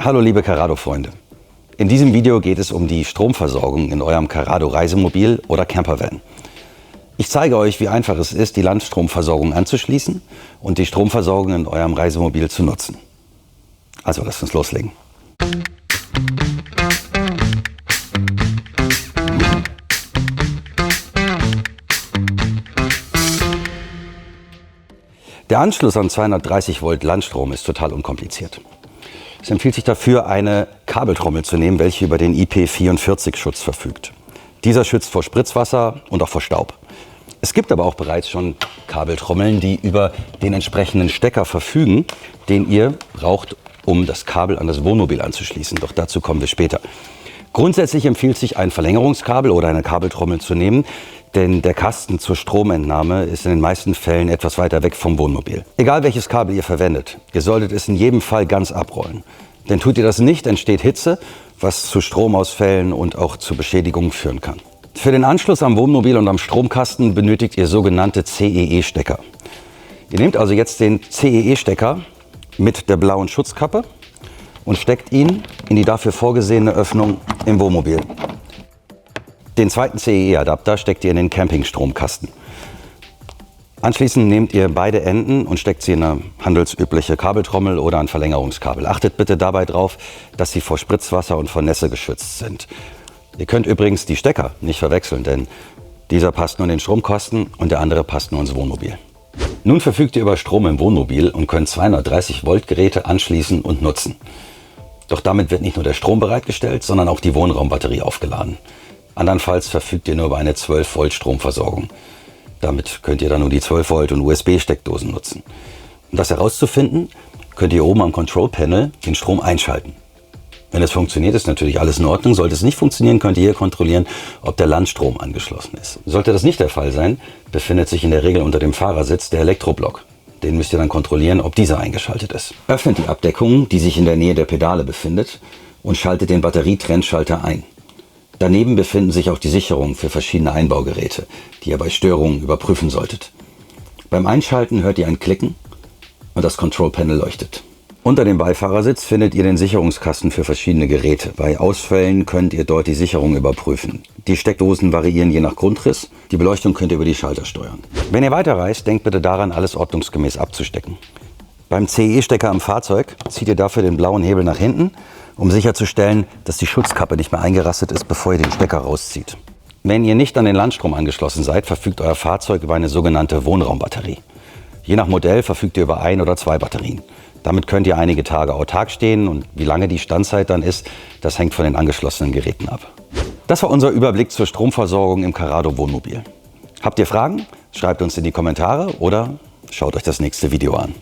Hallo liebe Carrado-Freunde. In diesem Video geht es um die Stromversorgung in eurem Carrado Reisemobil oder Campervan. Ich zeige euch, wie einfach es ist, die Landstromversorgung anzuschließen und die Stromversorgung in eurem Reisemobil zu nutzen. Also lasst uns loslegen. Der Anschluss an 230 Volt Landstrom ist total unkompliziert. Es empfiehlt sich dafür, eine Kabeltrommel zu nehmen, welche über den IP44-Schutz verfügt. Dieser schützt vor Spritzwasser und auch vor Staub. Es gibt aber auch bereits schon Kabeltrommeln, die über den entsprechenden Stecker verfügen, den ihr braucht, um das Kabel an das Wohnmobil anzuschließen. Doch dazu kommen wir später. Grundsätzlich empfiehlt sich, ein Verlängerungskabel oder eine Kabeltrommel zu nehmen, denn der Kasten zur Stromentnahme ist in den meisten Fällen etwas weiter weg vom Wohnmobil. Egal welches Kabel ihr verwendet, ihr solltet es in jedem Fall ganz abrollen. Denn tut ihr das nicht, entsteht Hitze, was zu Stromausfällen und auch zu Beschädigungen führen kann. Für den Anschluss am Wohnmobil und am Stromkasten benötigt ihr sogenannte CEE-Stecker. Ihr nehmt also jetzt den CEE-Stecker mit der blauen Schutzkappe und steckt ihn in die dafür vorgesehene Öffnung im Wohnmobil. Den zweiten CEE-Adapter steckt ihr in den Campingstromkasten. Anschließend nehmt ihr beide Enden und steckt sie in eine handelsübliche Kabeltrommel oder ein Verlängerungskabel. Achtet bitte dabei darauf, dass sie vor Spritzwasser und vor Nässe geschützt sind. Ihr könnt übrigens die Stecker nicht verwechseln, denn dieser passt nur in den Stromkasten und der andere passt nur ins Wohnmobil. Nun verfügt ihr über Strom im Wohnmobil und könnt 230 Volt Geräte anschließen und nutzen. Doch damit wird nicht nur der Strom bereitgestellt, sondern auch die Wohnraumbatterie aufgeladen. Andernfalls verfügt ihr nur über eine 12 Volt Stromversorgung. Damit könnt ihr dann nur die 12 Volt und USB-Steckdosen nutzen. Um das herauszufinden, könnt ihr oben am Control Panel den Strom einschalten. Wenn es funktioniert, ist natürlich alles in Ordnung. Sollte es nicht funktionieren, könnt ihr hier kontrollieren, ob der Landstrom angeschlossen ist. Sollte das nicht der Fall sein, befindet sich in der Regel unter dem Fahrersitz der Elektroblock. Den müsst ihr dann kontrollieren, ob dieser eingeschaltet ist. Öffnet die Abdeckung, die sich in der Nähe der Pedale befindet, und schaltet den Batterietrennschalter ein. Daneben befinden sich auch die Sicherungen für verschiedene Einbaugeräte, die ihr bei Störungen überprüfen solltet. Beim Einschalten hört ihr ein Klicken und das Control Panel leuchtet. Unter dem Beifahrersitz findet ihr den Sicherungskasten für verschiedene Geräte. Bei Ausfällen könnt ihr dort die Sicherung überprüfen. Die Steckdosen variieren je nach Grundriss. Die Beleuchtung könnt ihr über die Schalter steuern. Wenn ihr weiterreist, denkt bitte daran, alles ordnungsgemäß abzustecken. Beim CE-Stecker am Fahrzeug zieht ihr dafür den blauen Hebel nach hinten, um sicherzustellen, dass die Schutzkappe nicht mehr eingerastet ist, bevor ihr den Stecker rauszieht. Wenn ihr nicht an den Landstrom angeschlossen seid, verfügt euer Fahrzeug über eine sogenannte Wohnraumbatterie. Je nach Modell verfügt ihr über 1 oder 2 Batterien. Damit könnt ihr einige Tage autark stehen und wie lange die Standzeit dann ist, das hängt von den angeschlossenen Geräten ab. Das war unser Überblick zur Stromversorgung im Carrado Wohnmobil. Habt ihr Fragen? Schreibt uns in die Kommentare oder schaut euch das nächste Video an.